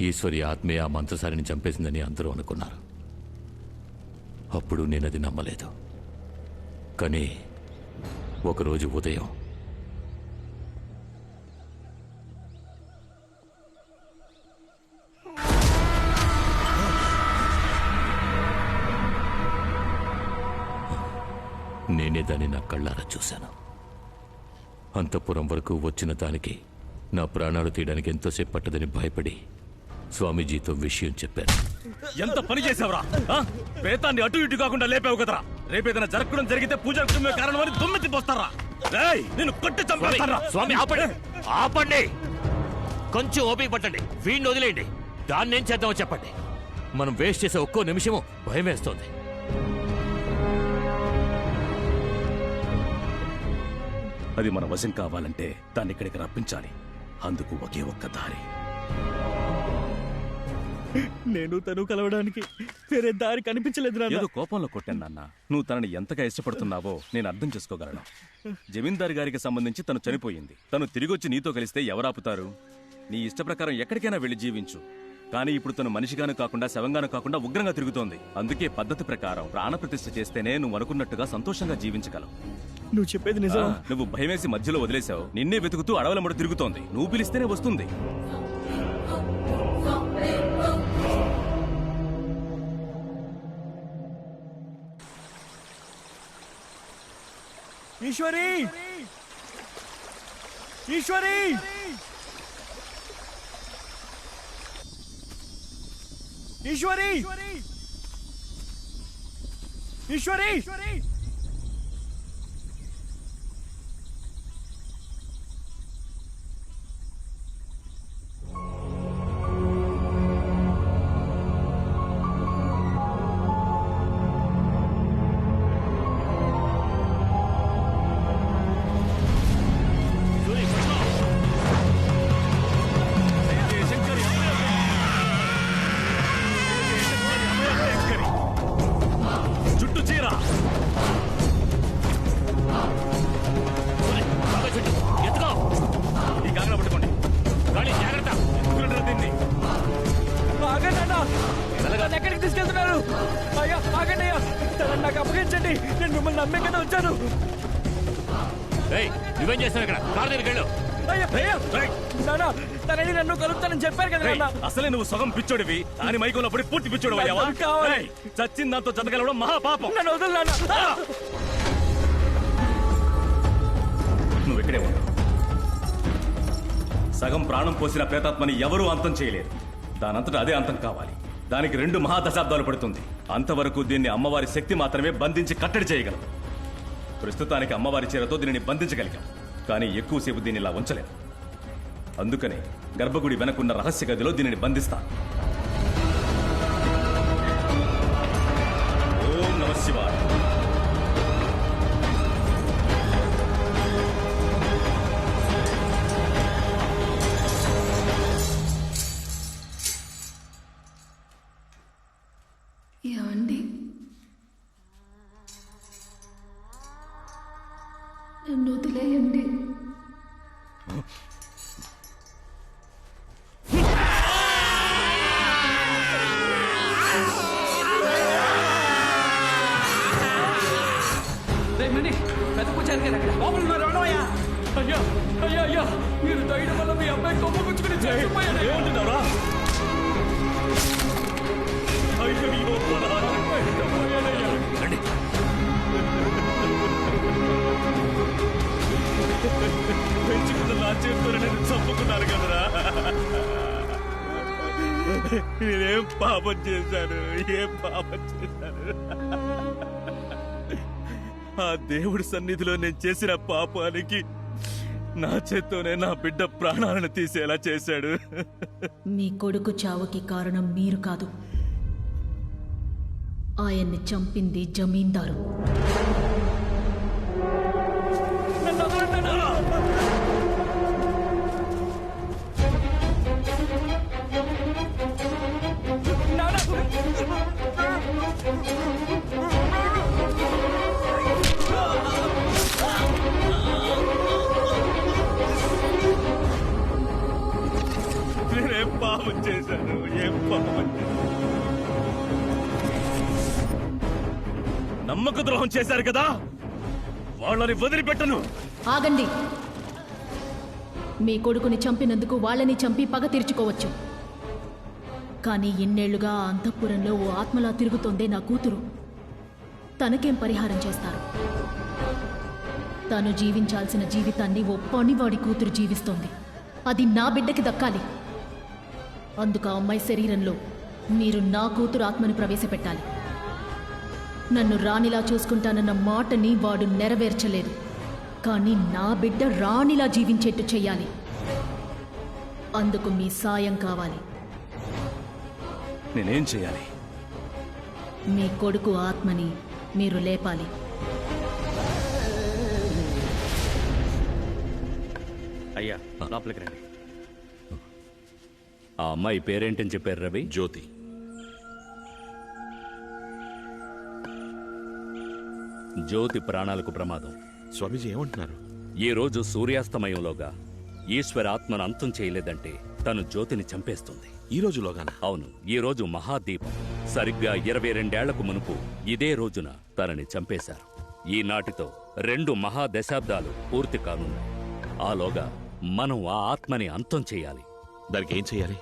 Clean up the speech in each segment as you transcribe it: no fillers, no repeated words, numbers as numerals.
ఈశ్వరి ఆత్మే ఆ మంత్రసారిని చంపేసిందని అందరూ అనుకున్నారు. అప్పుడు నేనది నమ్మలేదు. కానీ ఒకరోజు ఉదయం నేనే దాన్ని నా కళ్ళారా చూశాను. అంతఃపురం వరకు వచ్చిన దానికి నా ప్రాణాలు తీయడానికి ఎంతోసేపు పట్టదని భయపడి స్వామీజీతో విషయం చెప్పాను. ఎంత పని చేసావురా? పేతాన్ని అటు ఇటు కాకుండా లేపావు కదరా. రేపేదైనా జరగడం జరిగితే పూజ కారణం అని దుమ్మెత్తి పోస్తారా? నేను కొట్టి చంపేస్తారా? స్వామి ఆపండి, ఆపండి, కొంచెం ఓపిక పట్టండి, వీడిని వదిలేయండి. దాన్ని ఏం చేద్దామో చెప్పండి. మనం వేస్ట్ చేసే ఒక్కో నిమిషము భయం వేస్తోంది. అది మన వశం కావాలంటే దాన్ని ఇక్కడికి రప్పించాలి. అందుకు ఒకే ఒక్క దారి. నేను తను కలవడానికి వేరే దారి కనిపించలేదు. ఏదో కోపంలో కొట్టాను నాన్న. నువ్వు తనని ఎంతగా ఇష్టపడుతున్నావో నేను అర్థం చేసుకోగలను. జమీందారు గారికి సంబంధించి తను చనిపోయింది. తను తిరిగొచ్చి నీతో కలిస్తే ఎవరాపుతారు? నీ ఇష్ట ప్రకారం ఎక్కడికైనా వెళ్లి జీవించు. కానీ ఇప్పుడు తను మనిషిగాను కాకుండా శవంగాను కాకుండా ఉగ్రంగా తిరుగుతోంది. అందుకే పద్ధతి ప్రకారం ప్రాణప్రతిష్ఠ చేస్తేనే నువ్వు అనుకున్నట్టుగా సంతోషంగా జీవించగలవు. నువ్వు చెప్పేది నిజం. నువ్వు భయమేసి మధ్యలో వదిలేశావు. నిన్నే వెతుకుతూ అడవుల ముడ తిరుగుతోంది. నువ్వు పిలిస్తేనే వస్తుంది. ఈశ్వరి, ఈశ్వరి, ఈశ్వరి, ఈశ్వరి, ఎక్కడికి తీసుకెళ్తున్నారు? అయ్యా ఆగండి అయ్యా, తనని నాకు అప్పగించండి. నేను మిమ్మల్ని నమ్మే కదా వచ్చాను. నువ్వేం చేస్తావు ఇక్కడ? కారు దగ్గరికి వెళ్ళు. నానా, తనని నన్ను కలుపుతానని చెప్పారు కదా నాన్న. అసలే నువ్వు సగం పిచ్చోడివి అని మైకంలో పడి పూర్తి పిచ్చోడు అయ్యావా? చచ్చిన దాంతో జతగలవడం మహాపాపం. నన్ను వదులు నాన్న. నువ్వు ఇక్కడే ఉన్నావు. సగం ప్రాణం పోసిన ప్రేతాత్మని ఎవరూ అంతం చేయలేరు. దానంతటా అదే అంతం కావాలి. దానికి 2 మహాదశాబ్దాలు పడుతుంది. అంతవరకు దీన్ని అమ్మవారి శక్తి మాత్రమే బంధించి కట్టడి చేయగలదు. ప్రస్తుతానికి అమ్మవారి చీరతో దీనిని బంధించగలిగాం. కానీ ఎక్కువసేపు దీన్ని ఇలా ఉంచలేం. అందుకనే గర్భగుడి వెనకున్న రహస్య గదిలో దీనిని బంధిస్తాను. ఓం నమః శివాయ. ఏమండి, నన్ను వదిలేయండి. పెద్ద పూజారి గారు అక్కడ లోపల ఉన్నారు. అయ్యా అయ్యా అయ్యా, మీరు దయడం వల్ల మీ అబ్బాయి కొమ్మ గుచ్చుకుని చచ్చిపోయాడు. ఏమంటున్నారా? పెంచుకున్న నా చేతితో నేను చంపుకున్నాను కదరా. నేనేం పాపం చేశాను? ఏం పాపం చేశాను? ఆ దేవుడి సన్నిధిలో నేను చేసిన పాపానికి నా చేత్తోనే నా బిడ్డ ప్రాణాలను తీసేలా చేశాడు. మీ కొడుకు చావుకి కారణం మీరు కాదు, ఆయన్ని చంపింది జమీందారు. నేనేం పాపం చేశాను? ఏం పాపం చేశాను? నమ్మక ద్రోహం చేశారు కదా, వాళ్ళని వదిలిపెట్టను. ఆగండి. మీ కొడుకుని చంపినందుకు వాళ్ళని చంపి పగ తీర్చుకోవచ్చు. కానీ ఇన్నేళ్లుగా ఆ అంతఃపురంలో ఓ ఆత్మలా తిరుగుతోందే నా కూతురు. తనకేం పరిహారం చేస్తారు? తను జీవించాల్సిన జీవితాన్ని ఓ పనివాడి కూతురు జీవిస్తోంది. అది నా బిడ్డకి దక్కాలి. అందుకు ఆ అమ్మాయి శరీరంలో మీరు నా కూతురు ఆత్మని ప్రవేశపెట్టాలి. నన్ను రాణిలా చూసుకుంటానన్న మాటని వాడు నెరవేర్చలేదు. కానీ నా బిడ్డ రాణిలా జీవించేట్టు చెయ్యాలి. అందుకు మీ సాయం కావాలి. నేనేం చేయాలి? మీ కొడుకు ఆత్మని మీరు లేపాలి. అయ్యా లోపలికి రండి. ఆ అమ్మాయి పేరేంటని చెప్పారు రవి? జ్యోతి. జ్యోతి ప్రాణాలకు ప్రమాదం. స్వామీజీ ఏమంటున్నారు? ఈ రోజు సూర్యాస్తమయంలోగా ఈశ్వర ఆత్మను అంతం చేయలేదంటే తను జ్యోతిని చంపేస్తుంది. ఈ రోజులోగానా? అవును, ఈ రోజు మహాదీపం. సరిగ్గా 22 మునుపు ఇదే రోజున తనని చంపేశారు. ఈనాటితో 2 మహాదశాబ్దాలు పూర్తి కానున్నాయి. ఆలోగా మనం ఆ ఆత్మని అంతం చేయాలి. దానికి ఏం చేయాలి?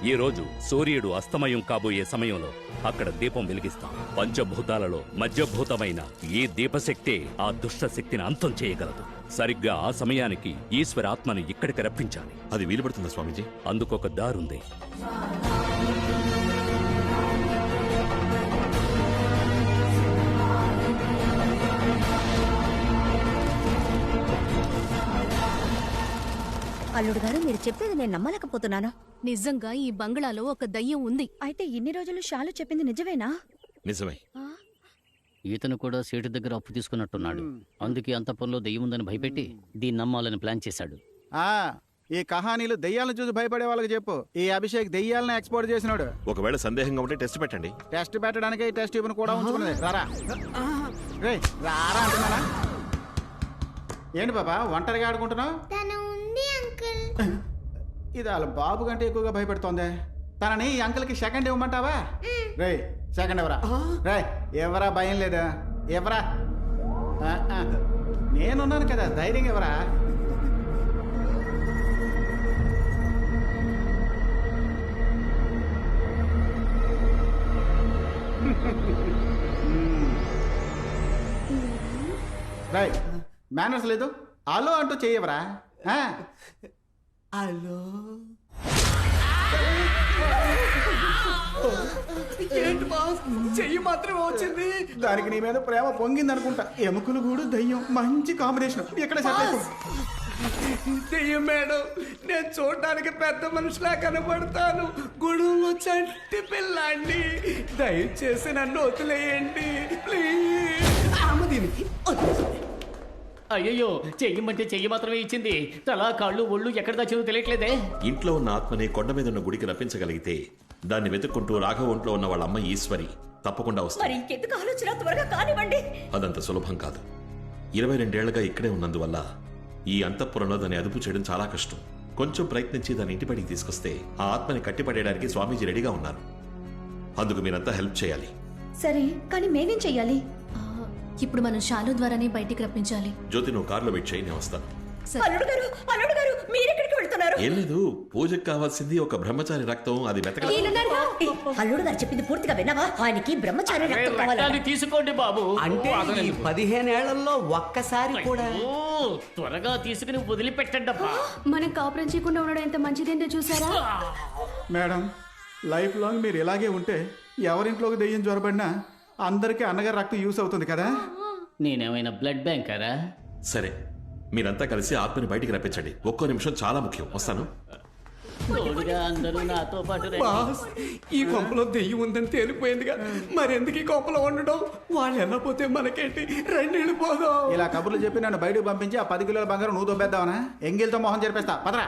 ఈ రోజు సూర్యుడు అస్తమయం కాబోయే సమయంలో అక్కడ దీపం వెలిగిస్తాం. పంచభూతాలలో మధ్యభూతమైన ఈ దీపశక్తే ఆ దుష్ట శక్తిని అంతం చేయగలదు. సరిగ్గా ఆ సమయానికి ఈశ్వర ఆత్మని ఇక్కడికి రప్పించాలి. అది వీలు పడుతుందా స్వామీజీ? అందుకొక దారుంది. అల్లుడు గారు, మీరు చెప్పేది నేను నమ్మలేకపోతున్నాను. నిజంగా ఈ బంగ్లాలో ఒక దయ్యం ఉంది. అయితే ఇన్ని రోజులు షాలు చెప్పింది నిజమేనా? నిజమే. ఈతను కూడా సేటు దగ్గర అప్పు తీసుకున్నట్టున్నాడు. అందుకే అంతఃపురంలో దెయ్యం ఉందని భయపెట్టి దీన్ని నమ్మాలని ప్లాన్ చేశాడు. ఈ కహానీలు దెయ్యాలను చూసి భయపడే వాళ్ళకి చెప్పు. ఈ అభిషేక్ దెయ్యాలను ఎక్స్పోర్ట్ చేసినాడు. ఒకవేళ సందేహంగా ఉంటే టెస్ట్ పెట్టండి. టెస్ట్ పెట్టడానికి ఈ టెస్ట్ ట్యూబ్ను కూడా ఉంచుకున్నది. రారా రేయ్, రారా అంటున్నానా? ఏంటి బాబా ఒంటరిగా ఆడుకుంటున్నావు? ఇది వాళ్ళ బాబు కంటే ఎక్కువగా భయపెడుతోంది. తనని ఈ అంకుల్కి సెకండ్ ఇవ్వమంటావా? రే సెకండ్ ఎవరా? రే ఎవరా? భయం లేదా? ఎవరా? నేనున్నాను కదా, ధైర్యం ఎవరా? రైట్, మేనర్స్ లేదు. హలో అంటూ చెయ్యవరా? హలో, ఏంటి బాస్, చెయ్యి మాత్రమే వచ్చింది. దానికి నీ మీద ప్రేమ పొంగింది అనుకుంటా. ఎముకలు కూడా దయ్యం మంచి కాంబినేషన్. ఎక్కడ సెట్ దెయ్యం మేడం, నేను చూడడానికి పెద్ద మనిషిలా కనబడతాను. గుడులో చంటి పిల్లాండి, దయచేసి నన్ను వదిలేయండి ప్లీజ్. దీనికి అయ్యయ్యో, చెయ్యమంటే చెయ్యి మాత్రమే ఇచ్చింది. తల కాళ్ళు ఒళ్ళు ఎక్కడ దాచిందో తెలియట్లేదే. ఇంట్లో ఉన్న ఆత్మని కొండ మీద ఉన్న గుడికి రప్పించగలిగితే దాన్ని వెతుక్కుంటూ రాఘవ ఒంట్లో ఉన్న వాళ్ళ అమ్మ ఈశ్వరి తప్పకుండా మరి వస్తుంది. ఇంకెందుకు ఆలోచన, త్వరగా కానివ్వండి. అదంత సులభం కాదు. 22 ఏళ్లుగా ఇక్కడే ఉన్నందువల్ల ఈ అంతఃపురంలో దాన్ని అదుపు చేయడం చాలా కష్టం. కొంచెం ప్రయత్నించి దాన్ని ఇంటి బయటికి తీసుకొస్తే ఆ ఆత్మని కట్టిపడేయడానికి స్వామీజీ రెడీగా ఉన్నారు. అందుకు మీరంతా హెల్ప్ చేయాలి. సరే, కానీ మేమేం చెయ్యాలి? ఇప్పుడు మనం షాలు ద్వారానే బయటికి రప్పించాలి. జ్యోతి, నువ్వు కారులో వెయిట్ చేయి, నేను వస్తాను. అల్లుడు గారు, మీరెక్కడికి వెళ్తున్నారు? ఏం లేదు, పూజకు కావాల్సింది ఒక బ్రహ్మచారి రక్తం. అది వెతకలేదు. అల్లుడు గారు చెప్పింది పూర్తిగా విన్నావా? ఆయనకి బ్రహ్మచారి రక్తం కావాలి. రక్తాన్ని తీసుకోండి బాబు. అంటే ఈ 15 ఏళ్లలో ఒక్కసారి కూడా ఓ, త్వరగా తీసుకుని వదిలిపెట్టండి అబ్బా. మనం కాపురం చేయకుండా ఉండడం ఎంత మంచిదేంటో చూసారా? మేడం, లైఫ్ లాంగ్ మీరు ఇలాగే ఉంటే ఎవరింట్లోకి దెయ్యం జ్వరబడినా అందరికీ అన్నగారు రక్తం యూస్ అవుతుంది కదా. నేనేమైనా బ్లడ్ బ్యాంకరా? సరే, మీరంతా కలిసి ఆత్మని బయటికి రప్పించండి. ఒక్కో నిమిషం చాలా ముఖ్యం. వస్తాను. తోడుగా అందరూ నాతో పాటు రండి. బాస్, ఈ కొంపలో దెయ్యం ఉందని తేలిపోయిందిగా, మరెందుకు ఈ కొంపలో ఉండడం? వాళ్ళు వెళ్ళపోతే మనకేంటి? రెండు వెళ్ళిపోదాం. ఇలా కబుర్లు చెప్పి నన్ను బయటకు పంపించి ఆ 10 కిలోల బంగారం నువ్వు దొబ్బేద్దావనా? ఎంగిల్తో మొహం జరిపేస్తా. పదరా.